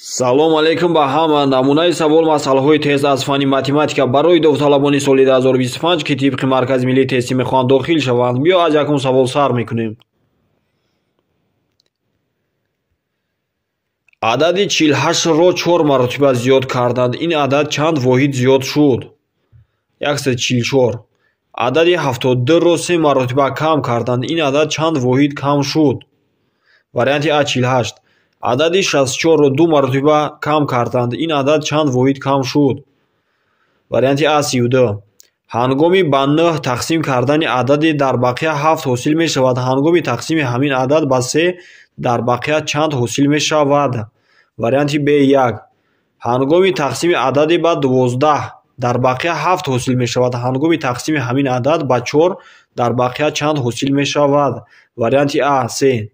салом алейкум ба ҳама. намунаи савол масъалаҳои тест аз фанни математика барои довталабони соли 2025 ки тибқи маркази миллии тестӣ мехоҳанд дохил шаванд. биё аз якум савол сар мекунем. адади 48ро 4 маротиба зиёд карданд. ин адад чанд воҳид зиёд шуд? 144. адади 72ро 3 маротиба кам карданд. ин адад чанд воҳид кам шуд? варианти А 48. адади 64ро 2 маротиба кам карданд. ин адад чанд воҳид кам шуд? варианти А 32. ҳангоми ба 9 тақсим кардани адади дар бақия 7 ҳосил мешавад. ҳангоми тақсими ҳамин адад ба 3 дар бақия чанд ҳосил мешавад? варианти Б 1. ҳангоми тақсими адади ба 12 дар бақия 7 ҳосил мешавад. ҳангоми тақсими ҳамин адад ба 4 дар бақия чанд ҳосил мешавад? варианти А 3.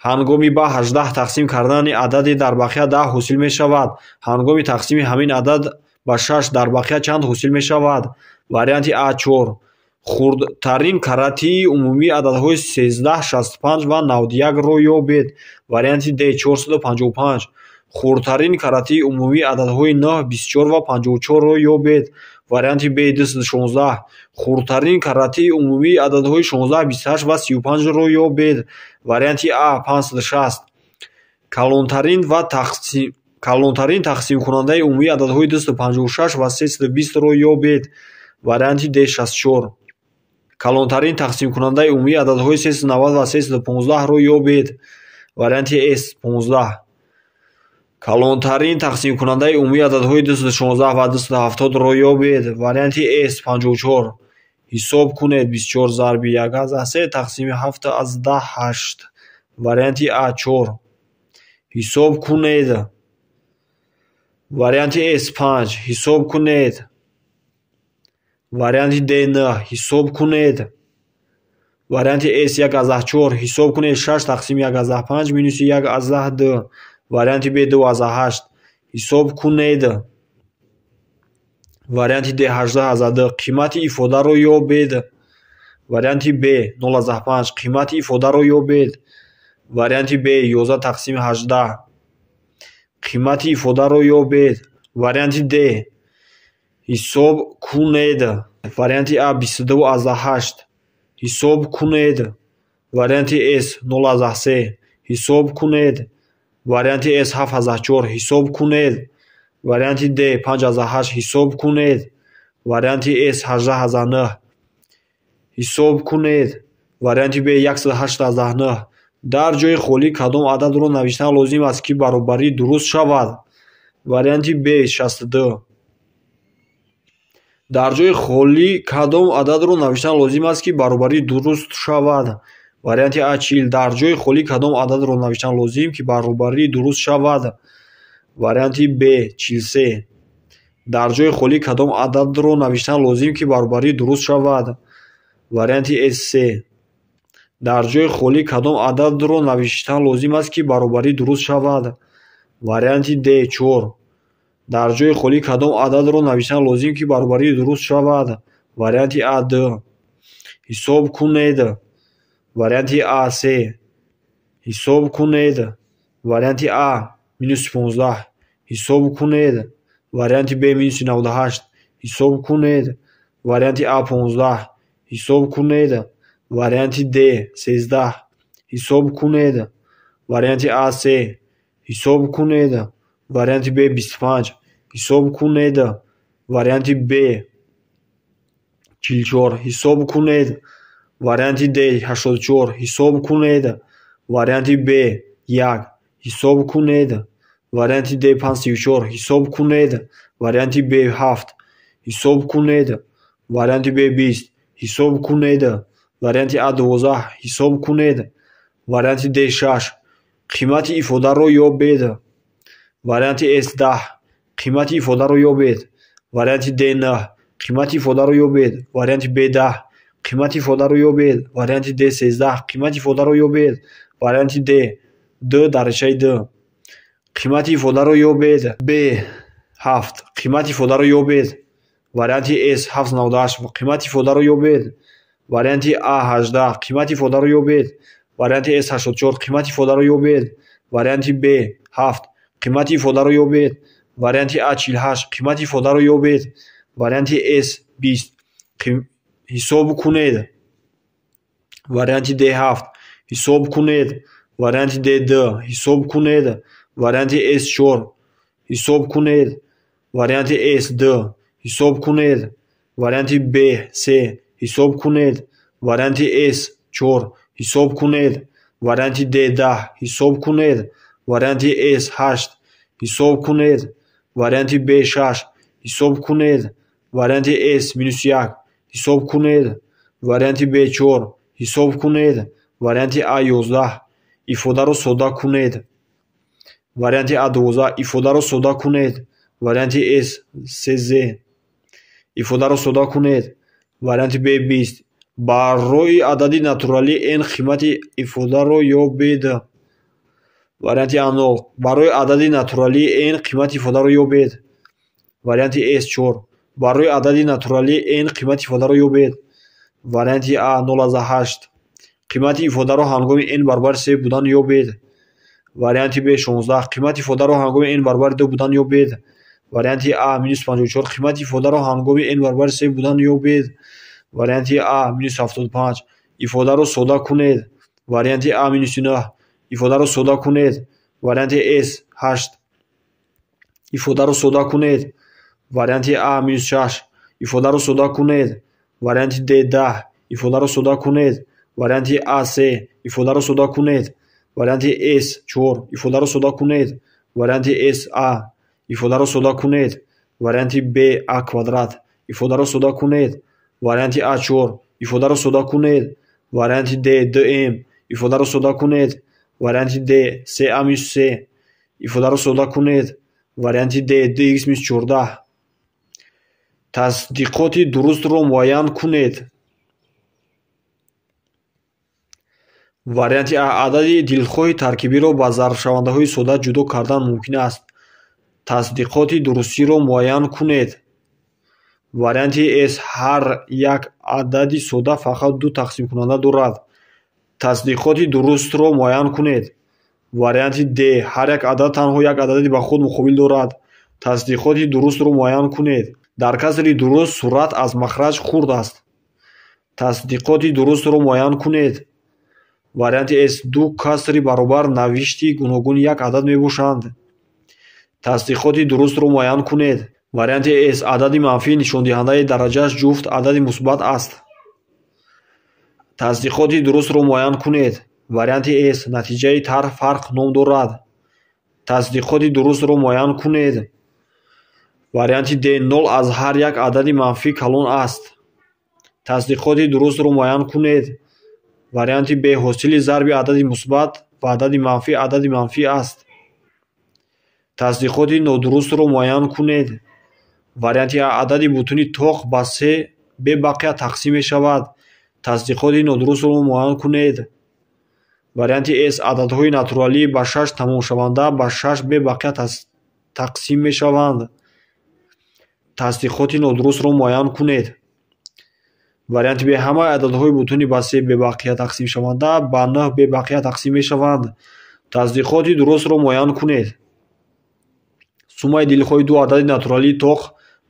ҳангоми ба 18 тақсим кардани адади дар бақия 10 ҳосил мешавад. ҳангоми тақсими ҳамин адад ба 6 дар бақия чанд ҳосил мешавад? варианти А 4. хурдтарин каратии умумии ададҳои 13, 65 ва 91ро ёбед. варианти Д 455. хурдтарин каратии умумии ададҳои 9, 24 ва 54ро ёбед. варианти Б 216. хурдтарин каратии умумии ададҳои 16, 28 ва 35ро ёбед. варианти А 560. калонтарин тақсимкунандаи умумии ададҳои 256 ва 320ро ёбед. варианти Д 64. калонтарин тақсимкунандаи умумии ададҳои 390 ва 315ро ёбед. варианти С 15. калонтарин тақсимкунандаи умумии ададҳои 216 ва 270ро ёбед. варианти С 54. ҳисоб кунед 24 зарби 1/3 тақсими 7/10 8. варианти А 4. ҳисоб кунед. варианти С 5. ҳисоб кунед. варианти Д 9. ҳисоб кунед. варианти С 1/4. ҳисоб кунед 6 тақсими 1/5 минуси 1/2. варианти Б 2/8. ҳисоб кунед. варианти Д 18/2. қимати ифодаро ёбед. варианти Б 0/5. қимати ифодаро ёбед. варианти Б 11 тақсими 18. қимати ифодаро ёбед. варианти Д ҳисоб кунед. варианти А 22/8. ҳисоб кунед. варианти С 0/3. ҳисоб кунед. варианти С 7/4. ҳисоб кунед. варианти Д 5/8. ҳисоб кунед. варианти С 18/9. ҳисоб кунед. варианти Б 1/8/9. дар ҷои холӣ кадом ададро навиштан лозим аст ки баробарӣ дуруст шавад? варианти Б 62. дар ҷои холӣ кадом ададро навиштан лозим аст ки баробарӣ дуруст шавад? варианти А 40. дар ҷои холӣ кадом ададро навиштан лозим ки баробарӣ дуруст шавад? варианти Б 43. дар ҷои холӣ кадом ададро навиштан лозим ки баробарӣ дуруст шавад? варианти С 3. дар ҷои холӣ кадом ададро навиштан лозим аст ки баробарӣ дуруст шавад? варианти Д 4. дар ҷои холӣ кадом ададро навиштан лозим ки баробарӣ дуруст шавад? варианти А 2. ҳисоб кунед. варианти А 3. ҳисоб кунед. варианти А -15. ҳисоб кунед. варианти Б -98. ҳисоб кунед. варианти А 15. ҳисоб кунед. варианти Д 13. ҳисоб кунед. варианти А 3. ҳисоб кунед. варианти Б 25. ҳисоб кунед. варианти Б 44. ҳисоб кунед. варианти Д 84. ҳисоб кунед. варианти Б 1. ҳисоб кунед. варианти Д 54. ҳисоб кунед. варианти Б 7. ҳисоб кунед. варианти Б 20. ҳисоб кунед. варианти А 12. ҳисоб кунед. варианти Д 6. қимати ифодаро ёбед. варианти С 10. қимати ифодаро ёбед. варианти Д 9. қимати ифодаро ёбед. варианти Б 10. қимати ифодаро ёбед. варианти Д 13. қимати ифодаро ёбед. варианти Д 2/2. қимати ифодаро ёбед. Б 7. қимати ифодаро ёбед. варианти С 7/98. қимати ифодаро ёбед. варианти А 18. қимати ифодаро ёбед. варианти С 84. қимати ифодаро ёбед. варианти Б 7. қимати ифодаро ёбед. Варианти А 48 қимати ифодаро ёбед. Варианти С 20 ҳисоб кунед. Варианти Д 7 ҳисоб кунед. Варианти Д 2 ҳисоб кунед. Варианти С 4 ҳисоб кунед. Варианти С 2 ҳисоб кунед. Варианти Б 3 ҳисоб кунед. Варианти С 4 ҳисоб кунед. Варианти Д 10 ҳисоб кунед. Варианти С 8 ҳисоб кунед. Варианти Б 6 ҳисоб кунед. Варианти С -1 ҳисоб кунед. Варианти Б 4 ҳисоб кунед. Варианти А 11 ифодаро сода кунед. Варианти А 12 ифодаро сода кунед. Варианти С 13 ифодаро сода кунед. Варианти Б 20 барои адади натуралӣ n қимати ифодаро ёбед. Варианти А 0 барои адади натуралӣ n қимати ифодаро ёбед. Варианти С 4 барои адади натуралӣ n қимати ифодаро ёбед. Варианти А 0,8 қимати ифодаро ҳангоми n баробари 3 будан ёбед. Варианти Б 16 қимати ифодаро ҳангоми n баробари 2 будан ёбед. Варианти А -54 қимати ифодаро ҳангоми n баробари 3 будан ёбед. Варианти А -75 ифодаро сода кунед. Варианти А -9 ифодаро сода кунед. Варианти С 8 ифодаро сода кунед. Варианти А -6 ифодаро сода кунед. Варианти Д 10 ифодаро сода кунед. Варианти А 3 ифодаро сода кунед. Варианти С 4 ифодаро сода кунед. Варианти С А ифодаро сода кунед. Варианти Б А квадрат ифодаро сода кунед. Варианти А 4 ифодаро сода кунед. Варианти Д 2м ифодаро сода кунед. Варианти Д 3а-3 ифодаро сода кунед. Варианти Д 2х-14 тасдиқоти дурустро муайян кунед. Варианти А адади дилхоҳи таркибиро ба зарфшавандаҳои сода ҷудо кардан мумкин аст. Тасдиқоти дурустиро муайян кунед. Варианти С ҳар як адади сода фақат 2 тақсимкунанда дорад. Тасдиқоти дурустро муайян кунед. Варианти Д ҳар як адад танҳо як адади ба худ муқобил дорад. Тасдиқоти дурустро муайян кунед. дар касри дуруст сурат аз махраҷ хурд аст. Тасдиқоти дурустро муайян кунед. Варианти С 2 касри баробар навишти гуногун як адад мебошанд. Тасдиқоти дурустро муайян кунед. Варианти С адади манфӣ нишондиҳандаи дараҷааш ҷуфт адади мусбат аст. Тасдиқоти дурустро муайян кунед. Варианти С натиҷаи тарҳ фарқ ном дорад. Тасдиқоти дурустро муайян кунед. Варианти Д 0 аз ҳар як адади манфӣ калон аст. Тасдиқоти дурустро муайян кунед. Варианти Б ҳосили зарби адади мусбат ва адади манфӣ аст. Тасдиқоти нодурустро муайян кунед. Варианти А адади бутуни тоқ ба 3 бебақия тақсим мешавад. Тасдиқоти нодурустро муайян кунед. Варианти С ададҳои натуралӣ ба 6 тамомшаванда ба 6 бебақия тақсим мешаванд. Тасдиқоти нодурустро муайян кунед. Варианти Б ҳамаи ададҳои бутуни ба 3 бебақия тақсимшаванда ба 9 бебақия тақсим мешаванд. Тасдиқоти дурустро муайян кунед. суммаи дилхоҳи 2 адади натуралии тоқ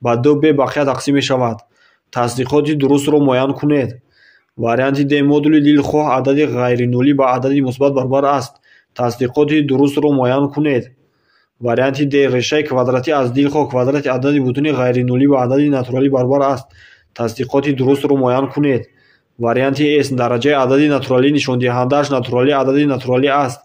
ба 2 бебақия тақсим мешавад. Тасдиқоти дурустро муайян кунед. Варианти Д модули дилхоҳ адади ғайринулӣ ба адади мусбат баробар аст. Тасдиқоти дурустро муайян кунед. Варианти Д решаи квадрати аз дилхоҳ квадрати адади бутуни ғайринулӣ ба адади натуралӣ баробар аст. Тасдиқоти дурустро муайян кунед. Варианти С дараҷаи адади натуралӣ нишондиҳандааш натуралӣ адади натуралӣ аст.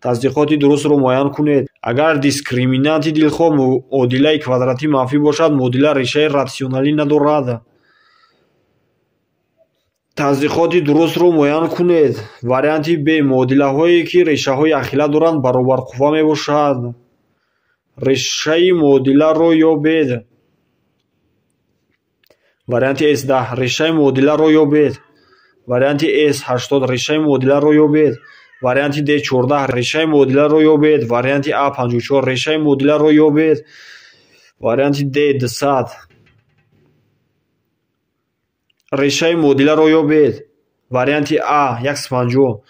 Тасдиқоти дурустро муайян кунед. Агар дискриминанти дилхоҳ муодилаи квадратӣ манфӣ бошад, муодила решаи рационалӣ надорад. Тасдиқоти дурустро муайян кунед. Варианти Б муодилаҳое ки решаҳои ахила доранд баробарқувва мебошанд. Решаи муодиларо ёбед. Варианти С 10 решаи муодиларо ёбед. Варианти С 80 решаи муодиларо ёбед. Варианти Д 14 решаи муодиларо ёбед. Варианти А 54 решаи муодиларо ёбед. Варианти Д 200 решаи муодиларо ёбед. Варианти А 150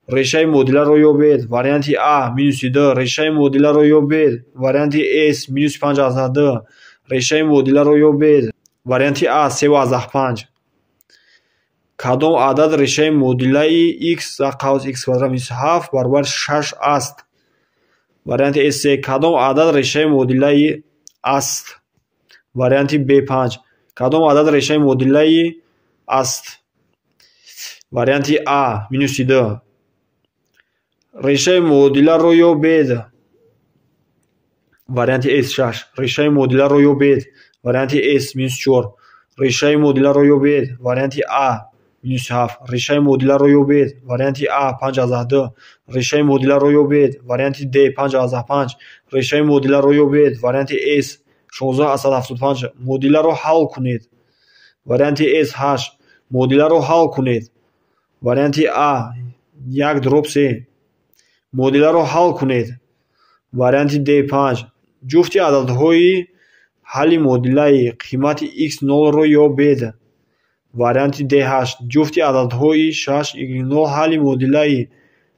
решаи муодиларо ёбед. Варианти А -2 решаи муодиларо ёбед. Варианти С -5/2 решаи муодиларо ёбед. Варианти А 3/5. кадом адад решаи муодилаи x дар қавс x квадрат минус 7 баробар 6 аст? Варианти С кадом адад решаи муодилаи аст? Варианти Б 5 кадом адад решаи муодилаи аст? Варианти А -2 решаи муодиларо ёбед. Варианти С 6 решаи муодиларо ёбед. Варианти С -4 решаи муодиларо ёбед. Варианти А -7 решаи муодиларо ёбед. Варианти А 5/2 решаи муодиларо ёбед. Варианти Д 5/5 решаи муодиларо ёбед. Варианти С 16/75 муодиларо ҳал кунед. Варианти С 8 муодиларо ҳал кунед. Варианти А 1/3 муодиларо ҳал кунед. Варианти Д 5 ҷуфти ададҳои ҳалли муодилаи қимати x0-ро ёбед. Варианти Д 8 ҷуфти ададҳои 6y0 ҳалли муодилаи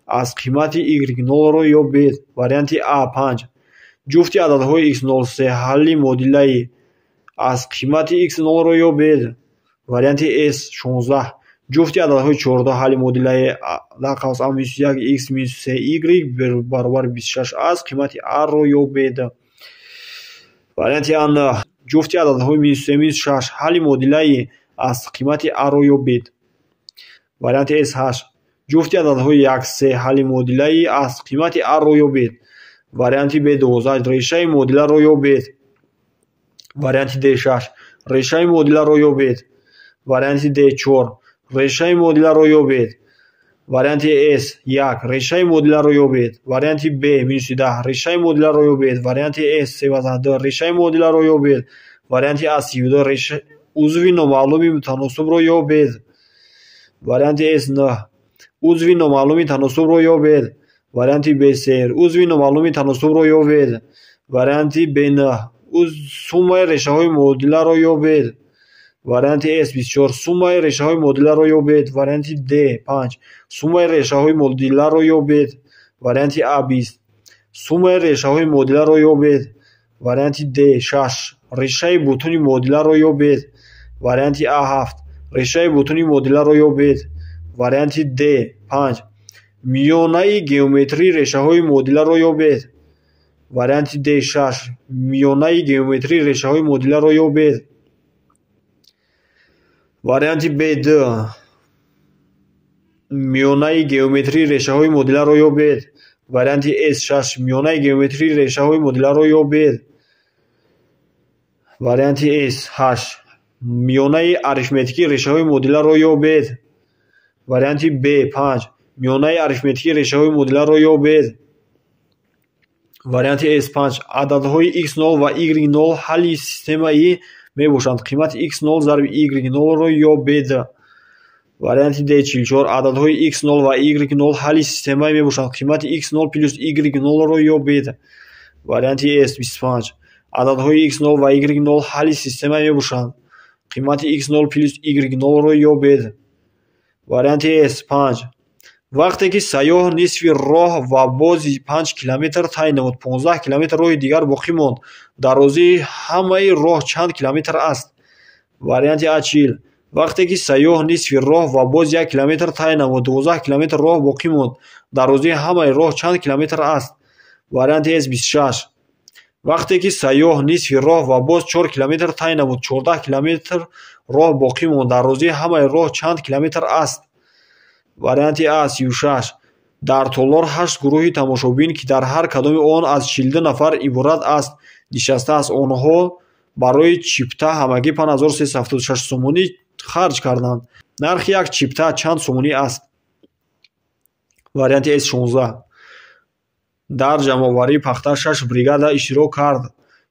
аз қимати y0-ро ёбед. Варианти А 5 ҷуфти ададҳои x03 ҳалли муодилаи аз қимати x0-ро ёбед. Варианти С 16 ҷуфти ададҳои 14 ҳалли муодилаи дар қавс a-1 x - 3y баробар 26 аз қимати r-ро ёбед. Варианти А 9 ҷуфти ададҳои -3 - 6 ҳалли муодилаи аз қимати r-ро ёбед. Варианти С 8 ҷуфти ададҳои 1-3 ҳалли муодилаи аз қимати r-ро ёбед. Варианти Б 12 решаи муодиларо ёбед. Варианти Д 6 решаи муодиларо ёбед. Варианти Д 4 решаи муодиларо ёбед. Варианти С 1 решаи муодиларо ёбед. Варианти Б -10 решаи муодиларо ёбед. Варианти С 3/2 решаи муодиларо ёбед. Варианти А 32 узви номаълуми мутаносибро ёбед. Варианти С 9 узви номаълуми таносубро ёбед. Варианти Б 3 узви номаълуми таносубро ёбед. Варианти Б 9 суммаи решаҳои муодиларо ёбед. Варианти С 24 суммаи решаҳои муодиларо ёбед. Варианти Д 5 суммаи решаҳои муодиларо ёбед. Варианти А 20 суммаи решаҳои муодиларо ёбед. Варианти Д 6 решаи бутуни муодиларо ёбед. Варианти А 7 решаи бутуни муодиларо ёбед. Варианти Д 5 миёнаи геометрии решаҳои муодиларо ёбед. Варианти Д 6 миёнаи геометрии решаҳои муодиларо ёбед. Варианти Б 2 миёнаи геометрии решаҳои муодиларо ёбед. Варианти С 6 миёнаи геометрии решаҳои муодиларо ёбед. Варианти С 8 миёнаи арифметикии решаҳои муодиларо ёбед. Варианти Б 5 миёнаи арифметикии решаҳои муодиларо ёбед. Варианти С 5 ададҳои x0 ва y0 ҳалли системаи мебошанд. Қимати x0 зарби y0-ро ёбед. Варианти Д 44 ададҳои x0 ва y0 ҳалли системаи мебошанд. Қимати x0 плюс y0-ро ёбед. Варианти С 25 ададҳои x0 ва y0 ҳалли системаи мебошанд. Қимати x0 плюс y0-ро ёбед. Варианти С 5 вақте ки сайёҳ нисфи роҳ ва бози 5 километр тай намуд, 15 километр роҳи дигар боқӣ монд. Дарозии ҳамаи роҳ чанд километр аст? Варианти А 40 вақте ки сайёҳ нисфи роҳ ва бози 1 километр тай намуд, 12 километр роҳ боқӣ монд. Дарозии ҳамаи роҳ чанд километр аст? Варианти С 26 вақте ки сайёҳ нисфи роҳ ва боз 4 километр тай намуд, 14 километр роҳ боқӣ монд. Дарозии ҳамаи роҳ чанд километр аст? Варианти А 36 дар толор 8 гурӯҳи тамошобин ки дар ҳар кадоми он аз 42 нафар иборат аст нишаста аст. Онҳо барои чипта ҳамагӣ 5376 сомонӣ харҷ карданд. Нархи як чипта чанд сомонӣ аст? Варианти С 16 дар ҷамъоварии пахта 6 бригада иштирок кард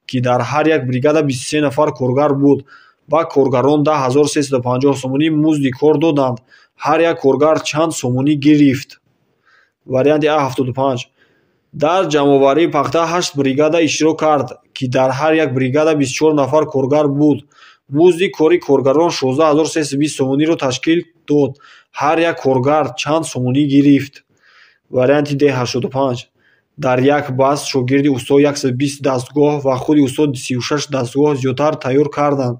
ки дар ҳар як бригада 23 нафар коргар буд. ба коргарон 10350 сомонӣ музди кор доданд. ҳар як коргар чанд сомонӣ гирифт? Варианти А 75 дар ҷамъоварии пахта 8 бригада иштирок кард ки дар ҳар як бригада 24 нафар коргар буд. музди кори коргарон 16320 сомониро ташкил дод. ҳар як коргар чанд сомонӣ гирифт? варианти Д 85. дар як баҳс шогирди устод 120 дастгоҳ ва худи устод 36 дастгоҳ зиёдтар тайёр карданд.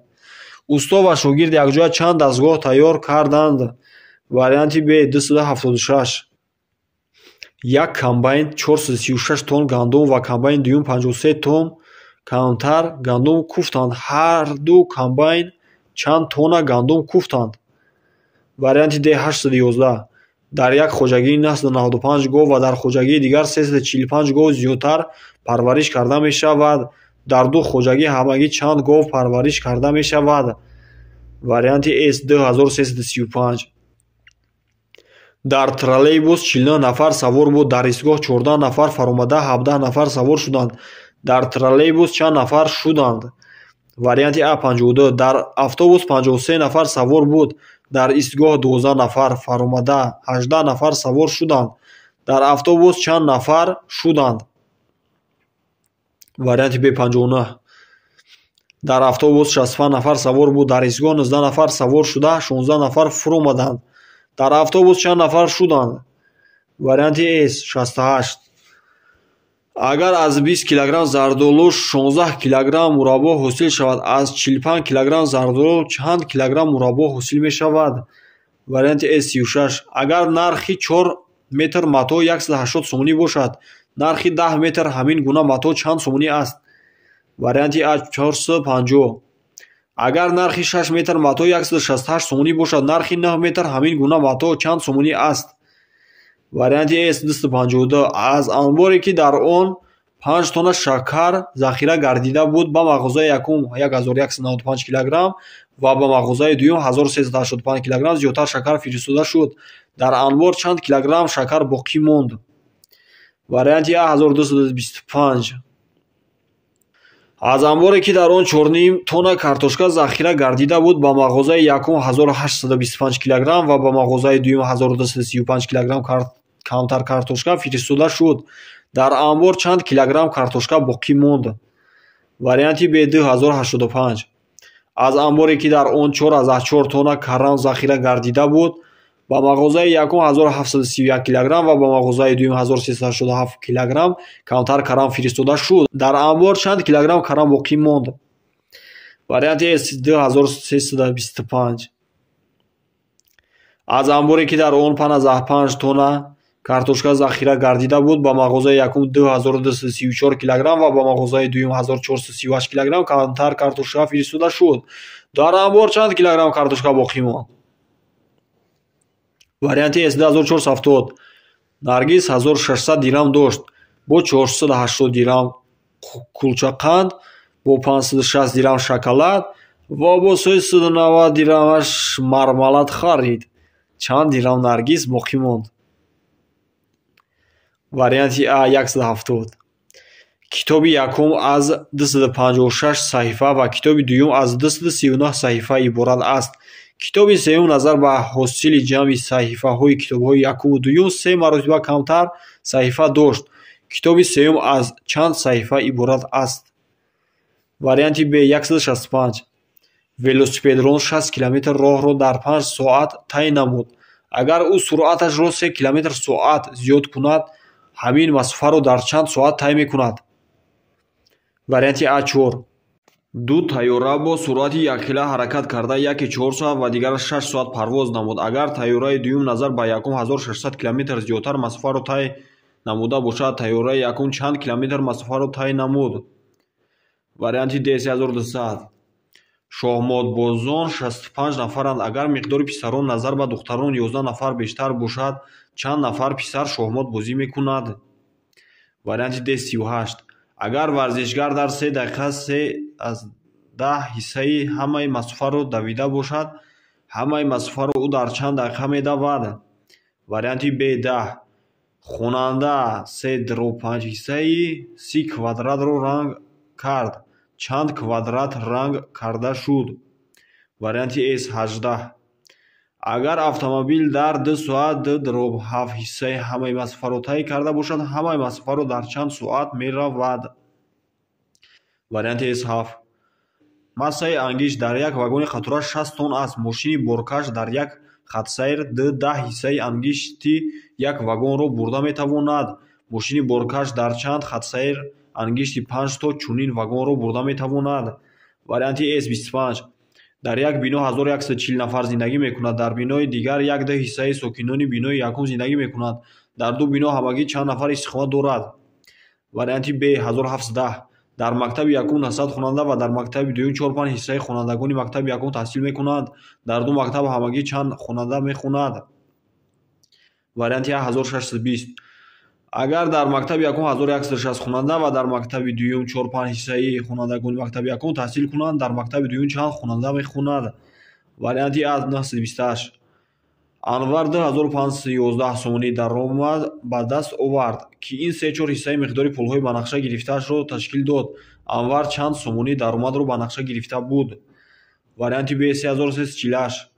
устод ва шогирд якҷоя чанд дастгоҳ тайёр карданд? Варианти Б 276. як комбайн 436 тонн гандум ва комбайн дуюм 53 тонн камтар гандум куфтанд. ҳар ду комбайн чанд тонна гандум куфтанд? Варианти Д 811. дар як хоҷагии 995 гов ва дар хоҷагии дигар 345 гов зиёдтар парвариш карда мешавад. дар ду хоҷагӣ ҳамагӣ чанд гов парвариш карда мешавад? Варианти С 2335. дар троллейбус 49 нафар савор буд. дар истгоҳ 14 нафар фаромада 17 нафар савор шуданд. дар троллейбус чанд нафар шуданд? Варианти А 52. дар автобус 53 нафар савор буд. дар истгоҳ 12 нафар фаромада 18 нафар савор шуданд. дар автобус чанд нафар шуданд? Варианти Б 59. дар автобус 65 нафар савор буд. дар истгоҳ 19 нафар савор шуда 16 нафар фуромаданд. дар автобус чанд нафар шуданд? Варианти С 68. агар аз 20 килограмм зардолу 16 килограмм мураббо ҳосил шавад, аз 45 килограмм зардолу чанд килограмм мураббо ҳосил мешавад? Варианти С 36. агар нархи 4 метр матоъ 180 сомонӣ бошад, нархи 10 метр ҳамин гуна матоъ чанд сомонӣ аст? Варианти А 450. агар нархи 6 метр матоъ 168 сомонӣ бошад, нархи 9 метр ҳамин гуна матоъ чанд сомонӣ аст? Варианти С 252. аз анборе ки дар он 5 тонна шакар захира гардида буд, ба мағозаи якум 1195 килограмм ва ба мағозаи дуюм 1385 килограмм зиёдтар шакар фиристода шуд. дар анбор чанд килограмм шакар боқӣ монд? Варианти А 1225. аз анборе ки дар он 4 тонна картошка захира гардида буд, ба мағозаи якум 1825 килограмм ва ба мағозаи дуюм 1235 килограмм камтар картошка фиристода шуд. дар анбор чанд килограмм картошка боқӣ монд? Варианти Б 2085. аз анборе ки дар он 4,4 тонна каррам захира гардида буд, ба мағозаи якум 1731 килограмм ва ба мағозаи дуюм 1387 килограмм камтар каррам фиристода шуд. дар анбор чанд килограмм каррам боқӣ монд? Варианти С 2325. аз анборе ки дар он 55 тонна картошка захира гардида буд, ба мағозаи якум 2234 килограмм ва ба мағозаи дуюм 1438 килограмм камтар картошка фиристода шуд. дар анбор чанд килограмм картошка боқӣ монд? Варианти С 2470. наргиз 1600 дирам дошт, бо 480 дирам кулчақанд, бо 560 дирам шоколад ва бо 390 дирамаш мармалад харид. чанд дирам наргиз боқӣ монд? Варианти А 170. китоби якум аз 256 саҳифа ва китоби дуюм аз 239 саҳифа иборат аст. китоби сеюм назар ба ҳосили ҷамъи саҳифаҳои китобҳои якуму дуюм 3 маротиба камтар саҳифа дошт. китоби сеюм аз чанд саҳифа иборат аст? Варианти Б 165. велосипедрон 60 километр роҳро дар 5 соат тай намуд. агар ӯ суръаташро 3 километр соат зиёд кунад, ҳамин масофаро дар чанд соат тай мекунад? Варианти А 4. ду тайёра бо суръати якхела ҳаракат карда яке 4 соат ва дигар 6 соат парвоз намуд. агар тайёраи дуюм назар ба якум 1600 километр зиёдтар масофаро тай намуда бошад, тайёраи якум чанд километр масофаро тай намуд? Варианти Д 3200. шоҳмотбозон 65 нафаранд. агар миқдори писарон назар ба духтарон 11 нафар бештар бошад, чанд нафар писар шоҳмотбозӣ мекунад? Варианти Д 38. агар варзишгар дар 3 дақиқа 3/10 ҳиссаи ҳамаи масофаро давида бошад, ҳамаи масофаро ӯ дар чанд дақиқа медавад? Варианти Б 10. хонанда 3/5 ҳиссаи 30 квадратро ранг кард, чанд квадрат ранг карда шуд? Варианти С 18. агар автомобил дар 2 соат 2/7 ҳиссаи ҳамаи масофаро тай карда бошад, ҳамаи масофаро дар чанд соат меравад? Варианти С 7. массаи ангишт дар як вагони қатора 60 тонн аст. мошини боркаш дар як хатсайр д 10 ҳиссаи ангишти як вагонро бурда метавонад. мошини боркаш дар чанд хатсайр ангишти 5 то чунин вагонро бурда метавонад. варианти S25. дар як бино 1140 нафар зиндагӣ мекунад. дар бинои дигар 1/2 ҳиссаи сокинони бинои якум зиндагӣ мекунад. дар ду бино ҳамагӣ чанд нафар истихома дорад? варианти Б 1710. дар мактаби якум 900 хонанда ва дар мактаби дуюм 4-5 ҳиссаи хонандагони мактаби якум таҳсил мекунанд. дар ду мактаб ҳамагӣ чанд хонанда мехонад? варианти А 1620. агар дар мактаби якум 1160 хонанда ва дар мактаби дуюм 4-5 ҳиссаи хонандагони мактаби якум таҳсил кунанд, дар мактаби дуюм чанд хонанда мехонад? варианти А 928. анвар 2511 сомонӣ даромад ба даст овард, ки ин 3-4 ҳиссаи миқдори пулҳои ба нақша гирифтаашро ташкил дод. анвар чанд сомонӣ даромадро ба нақша гирифта буд? варианти Б 3348.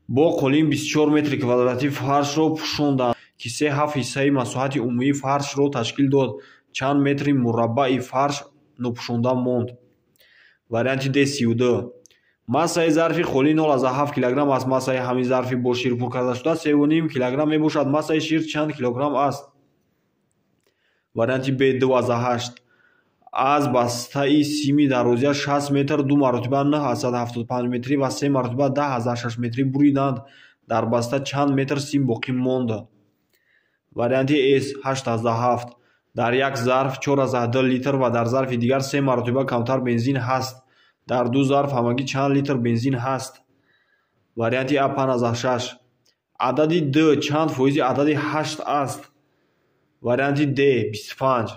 бо қолин 24 метри квадратӣ фаршро пӯшонданд, ки 3/7 ҳиссаи масоҳати умумии фаршро ташкил дод. чанд метри мураббаи фарш нопӯшонда монд? варианти Д 32. массаи зарфи холӣ 0,7 килограмм аст. массаи ҳамин зарфи бо шир пур кардашуда 3,5 килограмм мебошад. массаи шир чанд килограмм аст? варианти Б 28. аз бастаи сими дарозия 60 метр 2 маротиба 975 метрӣ ва 3 маротиба 10,6 метрӣ буриданд. дар баста чанд метр сим боқӣ монда? варианти С 87. дар як зарф 4,2 литр ва дар зарфи дигар 3 маротиба камтар бензин ҳаст. дар ду зарф ҳамагӣ чанд литр бензин ҳаст? варианти А 56. адади Д чанд фоизи адади 8 аст? варианти Д 25.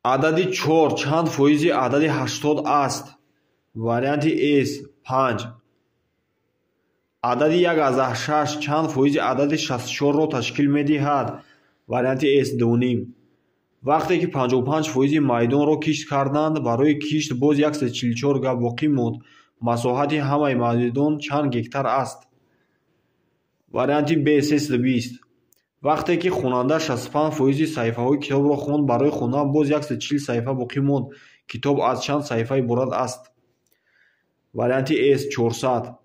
адади 4 чанд фоизи адади 80 аст? варианти С 5. адади 1,6 чанд фоизи адади 64-ро ташкил медиҳад? варианти С 2,5. вақте ки 55% майдонро кишт карданд, барои кишт боз 144 га боқӣ монд. масоҳати ҳамаи майдон чанд гектар аст? варианти Б 320. вақте ки хонанда 65% саҳифаҳои китобро хонд, барои хондан боз 140 саҳифа боқӣ монд. китоб аз чанд саҳифа иборат аст? варианти С 400.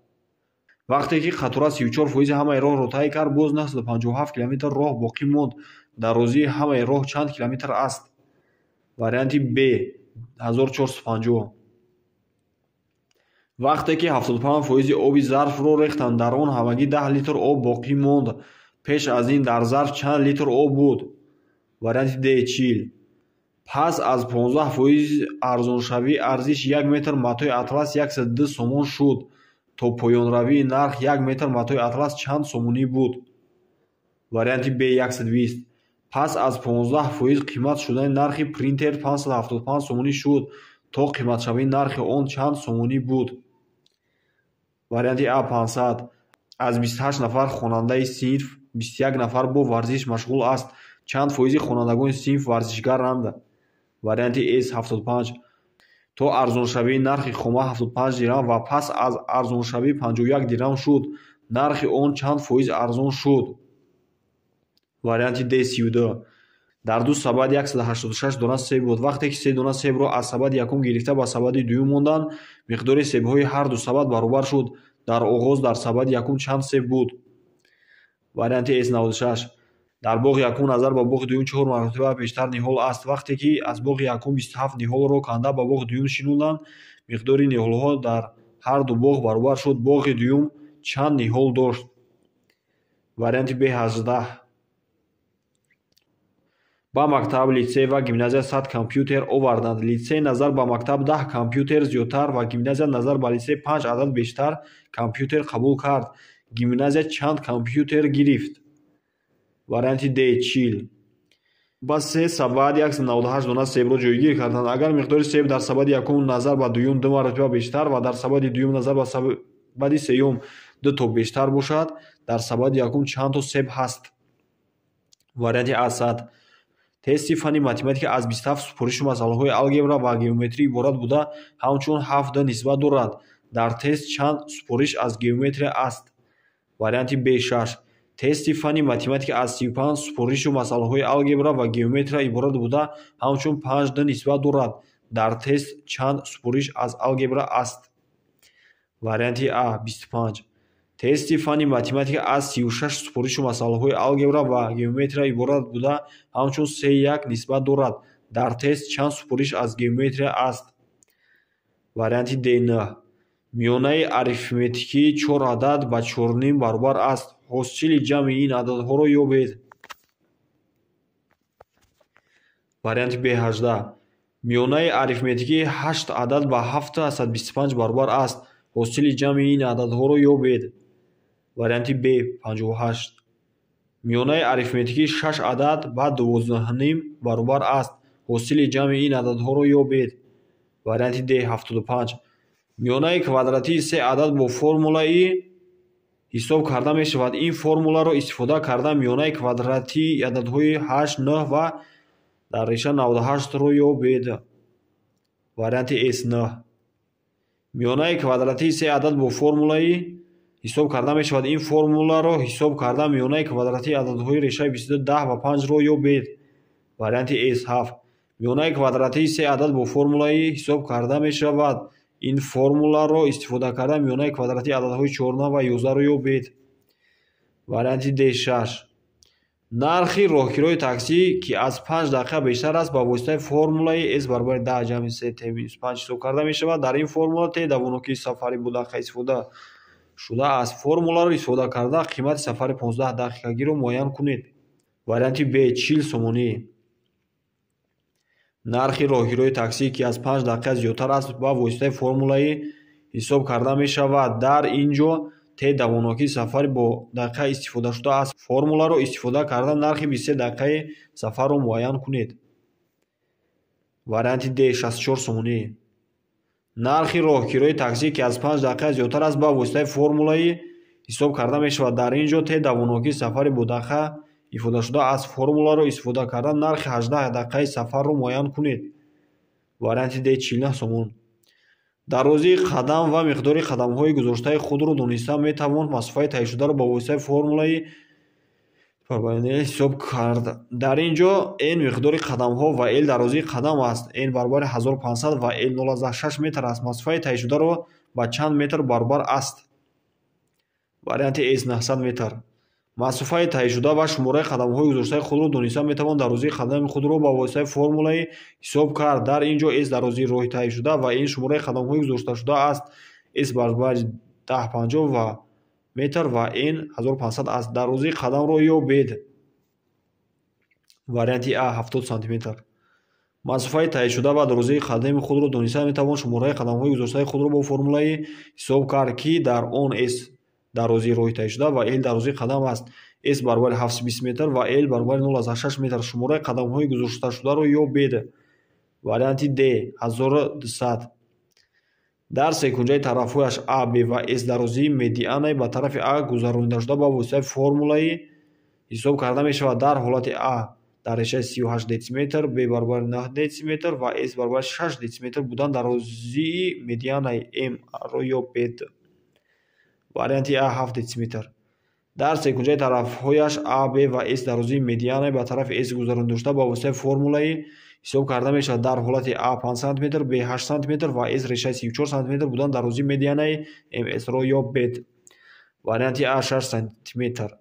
вақте ки қатора 34% ҳамаи роҳро тай кард, боз 957 километр роҳ боқӣ монд. дарозии ҳамаи роҳ чанд километр аст? варианти Б 1450. вақте ки 75% оби зарфро рехтанд, дар он ҳамагӣ 10 литр об боқӣ монд. пеш аз ин дар зарф чанд литр об буд? варианти Д 40. пас аз 15% арзоншавӣ арзиши 1 метр матои атлас 102 сомон шуд. то поёнравии нарх 1 метр матои атлас чанд сомонӣ буд? варианти Б 120. пас аз 15% қимат шудани нархи принтер 575 сомонӣ шуд. то қиматшавии нархи он чанд сомонӣ буд? варианти А 500. аз 28 нафар хонандаи синф 21 нафар бо варзиш машғул аст. чанд фоизи хонандагони синф варзишгаранд? варианти С 75. то арзоншавии нархи хома 75 дирам ва пас аз арзоншавӣ 51 дирам шуд. нархи он чанд фоиз арзон шуд? варианти Д 32. дар ду сабад 186 дона себ буд. вақте ки 3 дона себро аз сабади якум гирифта ба сабади дуюм монданд, миқдори себҳои ҳар ду сабад баробар шуд. дар оғоз дар сабади якум чанд себ буд? варианти С 96. дар боғи якум назар ба боғи дуюм 4 маротиба бештар ниҳол аст. вақте ки аз боғи якум 27 ниҳолро канда ба боғи дуюм шинуданд, миқдори ниҳолҳо дар ҳар ду боғ баробар шуд. боғи дуюм чанд ниҳол дошт? варианти Б 18. ба мактаб, литсей ва гимназия 100 компютер оварданд. литсей назар ба мактаб 10 компютер зиёдтар ва гимназия назар ба литсей 5 адад бештар компютер қабул кард. гимназия чанд компютер гирифт? варианти Д 40. ба 3 сабад 198 дона себро ҷойгир карданд. агар миқдори себ дар сабади якум назар ба дуюм 2 маротиба бештар ва дар сабади дуюм назар ба сабади сеюм 2 то бештар бошад, дар сабади якум чанд то себ ҳаст? варианти А 100. тести фанни математика аз 27 супоришу масъалаҳои алгебра ва геометрӣ иборат буда, ҳамчун 7 нисбат дорад. дар тест чанд супориш аз геометрия аст? варианти Б 6. тести фанни математика аз 35 супоришу масъалаҳои алгебра ва геометрия иборат буда, ҳамчун 5 нисбат дорад. дар тест чанд супориш аз алгебра аст? Варианти А 25. Тести фани математика аз 36 супоришу масъалаҳои алгебра ва геометрия иборат буда ҳамчун 3:1 нисбат дорад. Дар тест чанд супориш аз геометрия аст? Варианти Д 9. Миёнаи арифметикии 4 адад ба 4 баробар аст. ҳосили ҷамъи ин ададҳоро ёбед. Варианти Б 18. Миёнаи арифметикии 8 адад ба 725 баробар аст. ҳосили ҷамъи ин ададҳоро ёбед. Варианти Б 58. Миёнаи арифметикии 6 адад ба 12 баробар аст. ҳосили ҷамъи ин ададҳоро ёбед. Варианти Д 75. Миёнаи квадратии 3 адад бо формулаи ҳисоб карда мешавад. Ин формуларо истифода карда миёнаи квадратии ададҳои 8, 9 ва дар реша 98-ро ёбед. Варианти С 9. миёнаи квадратии 3 адад бо формулаи ҳисоб карда мешавад. Ин формуларо ҳисоб карда миёнаи квадратии ададҳои решаи 22, 10 ва 5-ро ёбед. Варианти С 7. миёнаи квадратии 3 адад бо формулаи ҳисоб карда мешавад. Ин формуларо истифода карда миёнаи квадратии ададҳои 14 ва 11-ро ёбед. Варианти Д 6. нархи роҳгирои таксӣ ки аз 5 дақиқа бештар аст ба воситаи формулаи S баробари 10 ҷамъи 3 T минус 5 ҳисоб карда мешавад. Дар ин формула T давонокии сафари бу дақиқа истифода шуда аст. Формуларо истифода карда қимати сафари 15 дақиқагиро муайян кунед. Варианти Б 40 сомонӣ. нархи роҳгирои таксӣ ки аз 5 дақиқа зиёдтар аст ба воситаи формулаи ҳисоб карда мешавад. Дар ин ҷо Т давонокии сафари бо дақиқа истифода шуда аст. Формуларо истифода карда нархи 23 дақиқаи сафарро муайян кунед. Варианти Д 64 сомонӣ. нархи роҳгирои таксӣ ки аз 5 дақиқа зиёдтар аст ба воситаи формулаи ҳисоб карда мешавад. Дар ин ҷо Т давонокии сафари бо дақиқа ифода шуда аст. Формуларо истифода карда нархи 18 дақиқаи сафарро муайян кунед. Варианти Д 49 сомон. дарозии қадам ва миқдори қадамҳои гузоштаи худро дониста метавон масофаи таъйиншударо ба воситаи формулаи ҳисоб кард. Дар ин ҷо n миқдори қадамҳо ва l дарозии қадам аст. n баробари 1500 ва l 0,6 метр аст. масофаи таъйиншударо ба чанд метр баробар аст? Варианти С 900 метр. масофаи таъйиншуда ва шумораи қадамҳои гузоштаи худро дониста метавон дарозии қадами худро ба воситаи формулаи ҳисоб кард. Дар ин ҷо S дарозии роҳи таъйиншуда ва ин шумораи қадамҳои гузошташуда аст. S баробари 1050 ва метр ва n 1500 аст. дарозии қадамро ёбед. Варианти А 70 сантиметр. масофаи таъйиншуда ва дарозии қадами худро дониста метавон шумораи қадамҳои гузоштаи худро бо формулаи ҳисоб кард ки дар он S дарозии роҳи таъйиншуда ва l дарозии қадам аст. S баробари 720 метр ва l баробари 0,6 метр. шумораи қадамҳои гузошташударо ёбед. Варианти Д 1200. дар секунҷаи тарафҳояш А, Б ва С дарозии медианаи ба тарафи А гузарондашуда ба воситаи формулаи ҳисоб карда мешавад. дар ҳолати А дар решаи 38 дециметр, Б баробари 9 дециметр ва С баробари 6 дециметр будан дарозии медианаи М-ро ёбед. Варианти А 7 дециметр. дар секунҷаи тарафҳояш А, Б ва С дарозии медианаи ба тарафи С гузарондашуда ба воситаи формулаи ҳисоб карда мешавад. дар ҳолати А 5 см, Б 8 см ва С решаи 34 см будан дарозии медианаи МС-ро ёбед. Варианти А 6 см.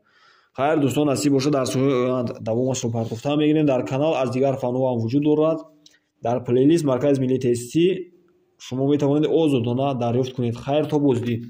хайр дӯстон, насиб бошад дарсҳои оянда давомашро партофта мегирем. дар канал аз дигар фанҳо ҳам вуҷуд дорад. дар плейлист маркази миллии тестӣ шумо метавонед озодона дарёфт кунед. хайр, то боздид.